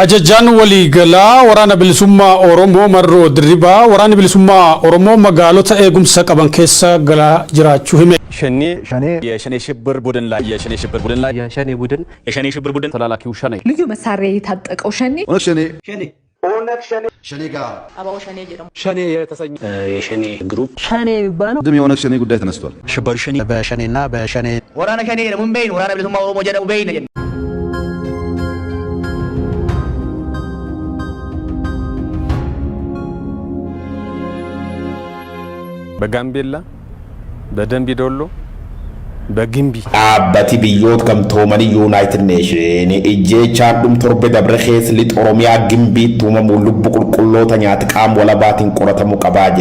Ajajaan waliigalaa waraana bilisummaa Oromoo Marroo Dirribaa waraana bilisummaa Oromoo magaalota eegumsa qaban keessa galaa jiraachuu hime. የሸኔ ሽብር ቡድን ላይ የሸኔ ሽብር ቡድን ተላላኪው ሸኔ ልዩ መሳሪያ የታጠቀው ሸኔ ሸኔ ጋር አባው ሸኔ ጀደም ሸኔ የተሰኘ የሸኔ ግሩፕ ሸኔ የሚባለው ደም የሆነ ሸኔ ጉዳይ ተነስቷል። ሽብር ሸኔ በሸኔና በሸኔ ወራነ ሸኔ ለሙምበይን ወራነ bilisummaa Oromoo jedhamu beeyna በጋምቤላ በደንቢ ዶሎ በግምቢ አባቲ ቢዮት ከምቶመኒ ዩናይትድ ኔሽን ኢጄቻን ዱም ቶርቤ ደብረ ኬስ ሊጥ ኦሮሚያ ግምቢ ቱመሙ ልቡ ቁልቁሎታ ኛት ቃም ወለባቲን ቆረተሙ ቀባጀ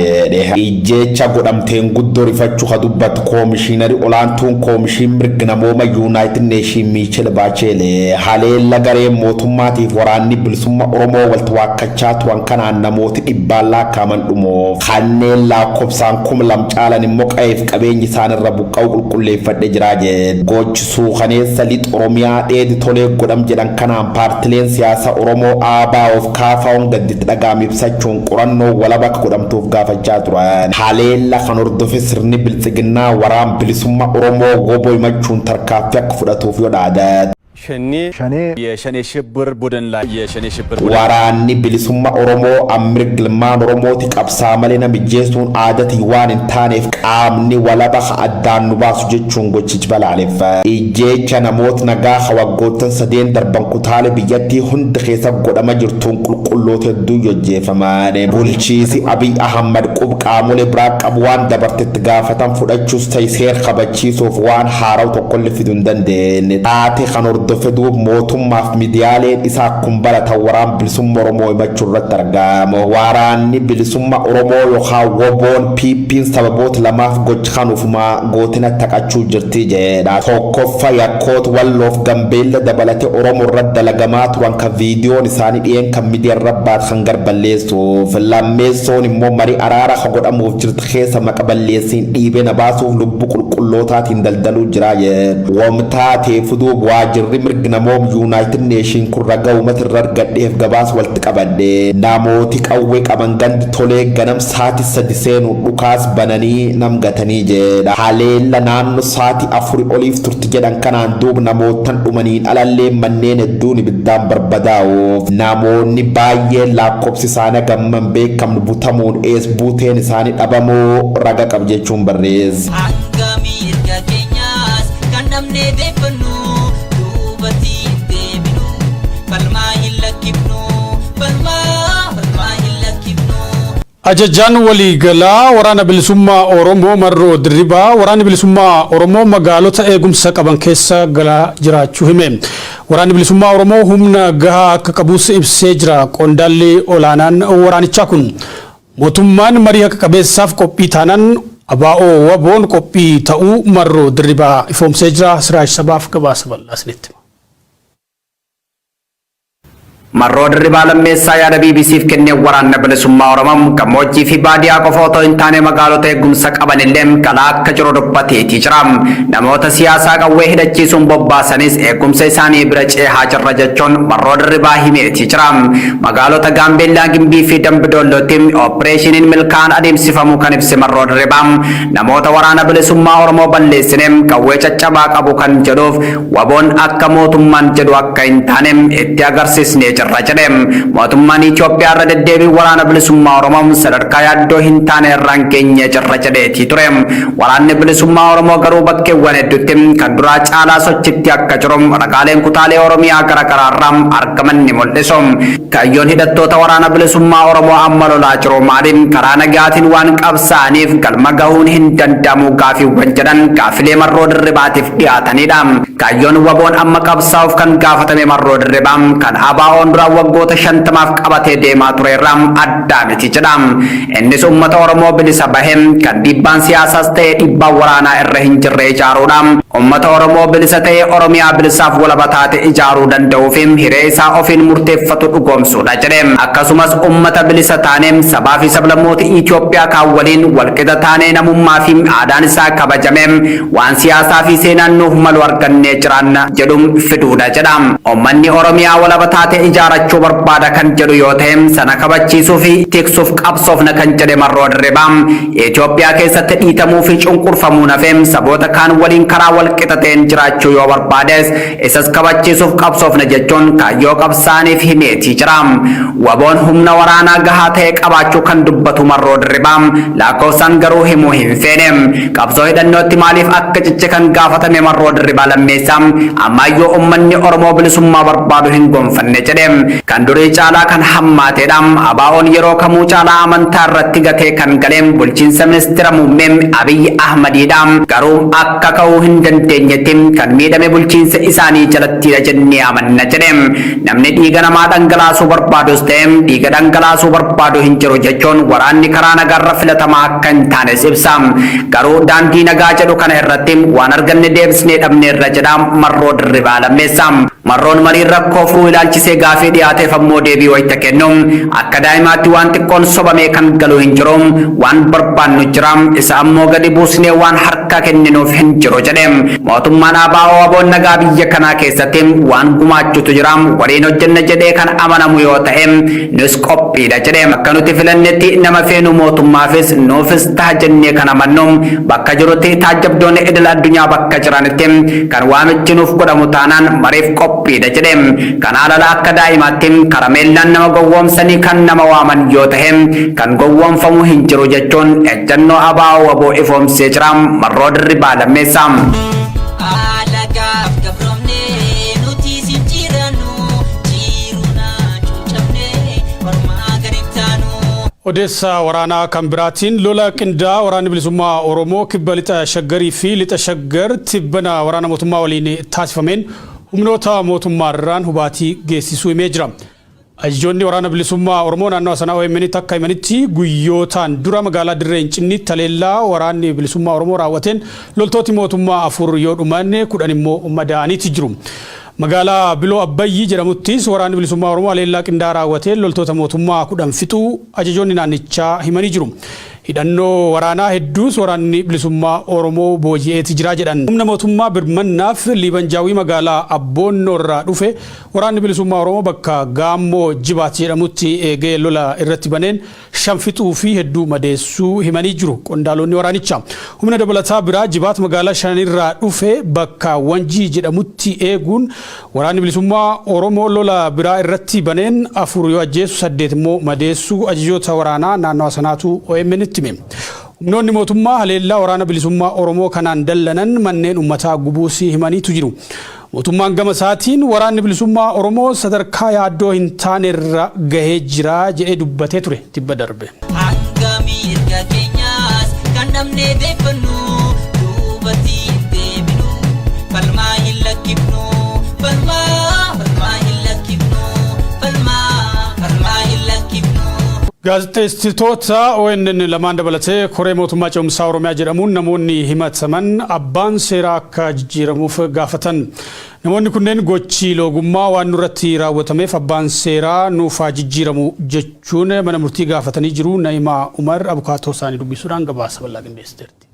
ኢጄቻ ጎዳምቴን ጉዶ ሪፈቹ ከዱበት ኮሚሽነሪ ኦላንቱን ኮሚሽን ምርግነሞማ ዩናይትድ ኔሽን ሚችል ባቼሌ ሃሌላ ገሬ ሞቱማቲ ወራኒ ብልሱማ ኦሮሞ ወልተዋከቻ ቱዋንከና ነሞት ኢባላ ካመንዱሞ ካኔላ ኮብሳን ኩም ለምጫለን ሞቀይፍ ቀቤኝ ሳን ረቡቀው ቁልቁሌ Fadejraje goch su khaneessa lit Oromiyaa dheedi tolee godham jedhan kanaan paartileen siyaasa Oromoo aabaa of kaafaa'uun gadditti dhagaam ibsachuun qorannoo walaba godhamtuuf gaafachaa turan. Haleella kan hordofe sirni biltsiginnaa waraan bilisummaa Oromoo gobo himachuun tarkaaffii akka fudhatuuf yodhaadha. የሸኔ ሽብር ቡድን ላይ የሸኔ ሽብር ወራኒ ቢሊሱማ ኦሮሞ አምር ግልማን ኦሮሞቲ ቀብሳ መሌና ሚጄሱን አደት ይዋን እንታኔፍ ቃምኒ ወለባ አዳኑ ባሱ ጀቹን ጎችች በላለፈ ኢጄቻ ነሞት ነጋ ኸወጎተን ሰዴን ደርበን ኩታለ ብየቲ ሁንድ ኼሰብ ጎደመ ጅርቱን ቁልቁሎት ዱ ዮጄፈማኔ ቡልቺሲ አብይ አህመድ ቁብ ቃሙሌ ብራቅ ቀብዋን ደበርትት ጋፈታን ፉደቹስ ተይሴር ኸበቺሱፍ ዋን ሐራው ተቆል ፊዱን ደንዴን ታቴ ኸኖር feduu mootummaaf midiyaaleen isaa kumbala tawaraan bilisummaa Oromoo himachuurratti argama. Waraanni bilisummaa Oromoo yookaan woboon piippiin sababoota lamaaf gocha kanuufumaa gootina taqachuu jirti jedha. Tokkoffaa yakkoota walloof Gambeella dabalatee Oromoo irratti dalagamaa turan kan viidiyoon isaanii dhiyeen kan miidiyaarra baat kan garballeessuuf. Lammeessoon immoo marii araara kan godhamuuf jirti keessa maqa balleessiin dhiibee na baasuuf lubbuu qulqullootaatiin daldaluu jira jedha. Wamtaa teefuduu waajirri mirginamoom United Nation kurraga uumata irra gadheef gabaas walitti qabadde namooti qawwee qaban gandi tolee ganam saati sadi seenu dhukaas bananii nam gatanii jedha. Haleella naannoo saati afuri oliif turti jedhan kanaan duub namootan dhumaniin alallee manneen hedduun ibiddaan barbadaa'uuf namoonni baay'een lakkoofsi isaanii gamman beekamnu butamuun ees buuteen isaanii dhabamoo raga qab jechuun barreessa. Ajajaan waliigalaa waraana bilisummaa Oromoo Marroo Dirribaa waraana bilisummaa Oromoo magaalota eegumsa qaban keessa galaa jiraachuu hime. Waraana bilisummaa Oromoo humna gahaa akka qabuus ibsee jira. Qondaalli olaanaan waraanichaa kun mootummaan marii akka qabeessaaf qophii taanaan abaa'oo waboon qophii ta'uu Marroo Dirribaa ifoomsee jira. Siraaj sabaaf gabaasa bal'aasnitti. Marroo Dirribaa lammeessaa yaada BBCf kennee waraanna bilisummaa Oromoo gammoojjii fi baadiyyaa qofa otoo hin taane magaalota eegumsa qaban illee galaa akka jiru dubbateetii jira. Namoota siyaasaa qawwee hidhachiisuun bobbaasanis eegumsa isaanii bira ceehaa jirra jechuun Marroo Dirribaa himeetii jira. Magaalota Gaambeellaa Gimbii fi Dambidollootti ooppereeshiniin milkaan adeemsifamu kan ibse Marroo Dirribaa namoota waraana bilisummaa Oromoo balleessine qawwee caccabaa qabu kan jedhuuf waboon akka mootummaan jedhu akka hin taane itti agarsiisne Rajadem mootummaan Itoophiyaa irra deddeebii waraana bilisummaa Oromoo sadarkaa yaaddoo hin taane irraan geenye jirrajadeetii ture. Waraanni bilisummaa Oromoo garuu bakkeewwan hedduutti kan duraa caalaa sochitti akka jiru ragaaleen kutaalee Oromiyaa garaagaraa irraa argaman ni mul'isu. Kaayyoon hidhattoota waraana bilisummaa Oromoo amma lolaa jiru maaliin karaa nagaatiin waan qabsaa'aniif galma gahuun hin danda'amu gaafiiwwan jedhan gaafilee Marroo Dirribaatiif dhiyaatanidha. Kaayyoon waboon amma qabsaa'uuf kan gaafatame Marroo Dirribaa kan abaa'oon dura waggoota 50 qabatee deemaa ture irraa adda miti jedha. Innis uummata Oromoo bilisa bahee kan dhiibbaan siyaasaas ta'e dhiibbaan waraanaa irra hin jirre ijaaruudha. ummata Oromoo bilisa ta'ee Oromiyaa bilisaaf walaba taate ijaaruu danda'uufim hiree isaa ofiin murteeffatu dhugoomsuudha jedhe. Akkasumas ummata bilisa taaneem sabaa fi sablammoota Itoophiyaa kaan waliin walqixa taanee namummaa fi aadaan isaa kabajameem waan siyaasaa fi seenaan nuuf malu argannee jiraanna jedhuun fiduudha jedha. Ummanni Oromiyaa walaba taate ijaarachuu barbaada kan jedhu yoo ta'e sana kabachiisuu fi tiksuuf qabsoofna kan jedhe Marroo Dirribaa Itoophiyaa keessatti dhiitamuu fi cunqurfamuu nafeem saboota kaan waliin karaa walqixateen jiraachuu yoo barbaades isas kabachiisuuf qabsoofna jechuun kaayyoo qabsaaniif himeetii jira. Waboon humna waraanaa gahaa ta'e qabaachuu kan dubbatu Marroo Dirribaa lakkoofsaan garuu himuu hin feene. Qabsoo hidhannootti maaliif akka ciche kan gaafatame Marroo Dirribaa lammeessaa ammayyuu ummanni Oromoo bilisummaa barbaadu hin gonfanne jedhe. Kan durii caalaa kan hammaateedha. ABO'n yeroo kamuu caalaa amantaa irratti gatee kan galeen bulchiinsa ministeera muummee Abiy Ahmadiidha. Garuu akka ka'uu hin dandeenyetti kan miidhame bulchiinsa isaanii jalattiidha jennee amanna jedhe. Namni dhiiga namaa dhangalaasuu barbaadus ta'e dhiiga dhangalaasuu barbaadu hin jiru jechuun waraanni karaa nagaarra filatamaa akka hin taanes ibsa. Garuu daandii nagaa jedhu kana irratti waan arganne deebisnee dhabne irra jedha Marroo Dirribaa lammeessa. Marroon marii rakkoo furuu ilaalchisee gaafii dhiyaateef ammoo deebii wayita kennu akka daa'imaatti waan xiqqoon sobamee kan galu hin jiru waan barbaannu jira isa ammoo gadi buusnee waan harka kenninuuf hin jiru jedhe. Mootummaan ABO nagaa biyya kanaa keessatti waan gumaachutu jira waliin hojjenna jedhee kan amanamu yoo ta'e nus qophiidha jedhe. Akka nuti filannetti nama feenu mootummaafis nuufis ta'a jennee kan amannu bakka jirutti taajjabdoonni idil addunyaa bakka jiranitti kan waamichi nuuf godhamu taanaan mariif qophiidha jedhe. Kan alala akka daa'imaatti karameellaan nama gowwoomsanii kan nama waaman yoo ta'e kan gowwoomfamu hin jiru jechuun ejjannoo ABO ifoomsee jira Marroo Dirribaa lammeessa. Odeessa waraanaa kan biraatiin lola qindaa waraanni bilisummaa Oromoo kibba lixa shaggarii fi lixa shaggar tibbana waraana mootummaa waliin taasifameen humnoota mootummaarraan hubaatii geessisuu himee jira. Ajajoonni waraana bilisummaa Oromoo naannoo sanaa OMN akka himanitti guyyootaan dura magaalaa Dirree Hincinni taleellaa waraanni bilisummaa Oromoo raawwateen loltooti mootummaa 4 yoo dhuman 10 immoo madaa'aniiti jiru. Magaalaa Biloo Abbayyi jedhamuttis waraanni bilisummaa Oromoo haleellaa qindaa raawwatee loltoota mootummaa 10 fixuu ajajoonni naannichaa himanii jiru. Hidhannoo waraanaa hedduus waraanni bilisummaa Oromoo booji'eeti jira jedhan. Humna mootummaa birmannaaf liibanjaawii magaalaa Abboonnoorraa dhufe waraanni bilisummaa Oromoo bakka Gaammoo Jibaat jedhamutti eegee lola irratti baneen 5 fixuu fi hedduu madeessuu himanii jiru qondaalonni waraanichaa. Humna dabalataa biraa Jibaat magaalaa 5 irraa dhufe bakka Wanjii jedhamutti eeguun waraanni bilisummaa Oromoo lola biraa irratti baneen 4 yoo ajjeesu 8 immoo madeessuu ajajoota waraanaa naannoo sanaatu OMN humnoonni mootummaa haleellaa waraana bilisummaa Oromoo kanaan dallanan manneen uummataa gubuusii himaniitu jiru. Mootummaan gama isaatiin waraanni bilisummaa Oromoo sadarkaa yaaddoo hin taane irra gahee jira jedhee dubbatee ture tibba darbe. Gaazexeessitoota ONN lamaan dabalatee koree mootummaa ce'umsaa Oromiyaa jedhamuun namoonni himataman abbaan seeraa akka jijjiiramuuf gaafatan. Namoonni kunneen gochii loogummaa waan nurratti raawwatameef abbaan seeraa nuuf haa jijjiiramu jechuun mana murtii gaafatanii jiru. Naimaa Umar abukaatoo isaanii dubbisuudhaan gabaasa bal'aa qindeessiteerti.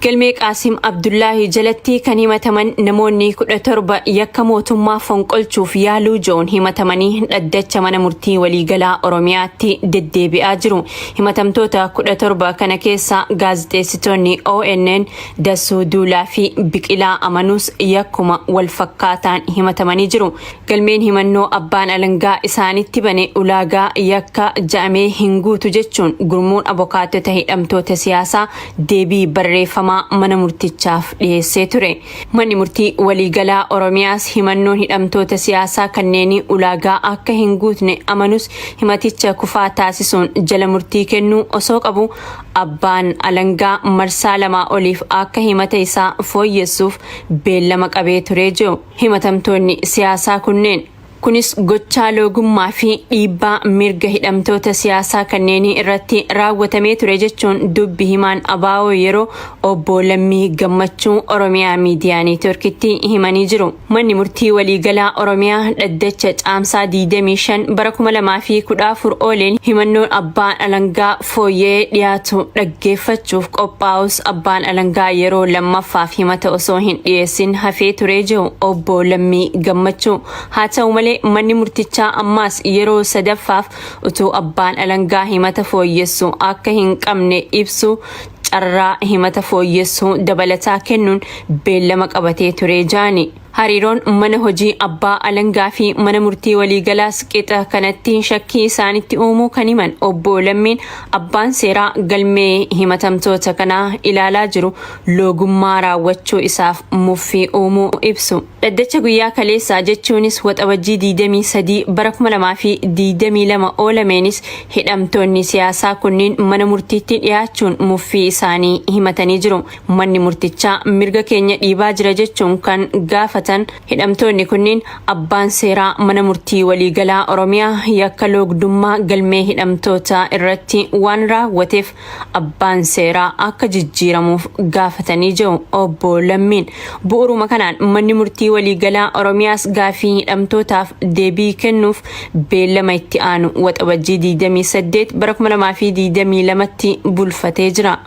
Galmee Qaasim Abdullaahi jalatti kan himataman namoonni 17 yakka mootummaa fonqolchuuf yaaluu joon himatamanii dhaddacha mana murtii waliigalaa Oromiyaatti deddeebi'aa jiru. Himatamtoota 17 kana keessa gaazexeessitoonni ONN Dassuu Duulaa fi Biqilaa Amanuus yakkuma wal fakkaataan himatamanii jiru. Galmeen himannoo abbaan alangaa isaanitti bane ulaagaa yakka ja'amee hin guutu jechuun gurmuun abokaattota hidhamtoota siyaasaa deebii barreeffama mana murtichaaf dhiyeessee ture. Manni murtii waliigalaa Oromiyaas himannoon hidhamtoota siyaasaa kanneen ulaagaa akka hin guutne Amanuus himaticha kufaa taasisuun jala murtii kennuu osoo qabu abbaan alangaa marsaa 2 oliif akka himata isaa fooyyessuuf beellama qabee ture jiru. Himatamtoonni siyaasaa kunneen Kunis gochaa loogummaa fi dhiibbaa mirga hidhamtoota siyaasaa kanneenii irratti raawwatamee ture jechuun dubbi himaan ABO yeroo obbo Lammii Gammachuu Oromiyaa Miidiyaa Neetworkitti himanii jiru. Manni murtii waliigalaa Oromiyaa dhaddacha caamsaa 25 bara 2014 ooleen himannoon abbaan alangaa fooyyee dhiyaatu dhaggeeffachuuf qophaa'us abbaan alangaa yeroo lammaffaaf himata osoo hin dhiyeessin hafee ture jedhu obbo Lammii Gammachuu. Haa ta'u malee manni murtichaa ammaas yeroo sadaffaaf utuu abbaan alangaa himata fooyyessu akka hin qabne ibsu carraa himata fooyyessuu dabalataa kennuun beellama qabatee ture jaani. Hariiroon mana hojii abbaa alangaa fi mana murtii waliigalaas qixa kanatti shakkii isaanitti uumuu kan himan obbo Lammiin abbaan seeraa galmee himatamtoota kanaa ilaalaa jiru loogummaa raawwachuu isaaf muffii uumuu ibsu. Dhaddacha guyyaa kaleessaa jechuunis waxabajjii 23 bara 2022 oolameenis hidhamtoonni siyaasaa kunniin mana murtiitti dhiyaachuun muffii isaanii himatanii jiru. Manni murtichaa mirga keenya dhiibaa jira jechuun kan gaafatan hidhamtoonni kunniin abbaan seeraa mana murtii waliigalaa Oromiyaa yakka loogdummaa galmee hidhamtoota irratti waan raawwateef abbaan seeraa akka jijjiiramuuf gaafatanii jiru obbo Lammiin. Bu'uuruma kanaan manni murtii waliigalaa Oromiyaas gaafii hidhamtootaaf deebii kennuuf beellama itti aanu waxabajjii 28 bara 2022tti bulfatee jira.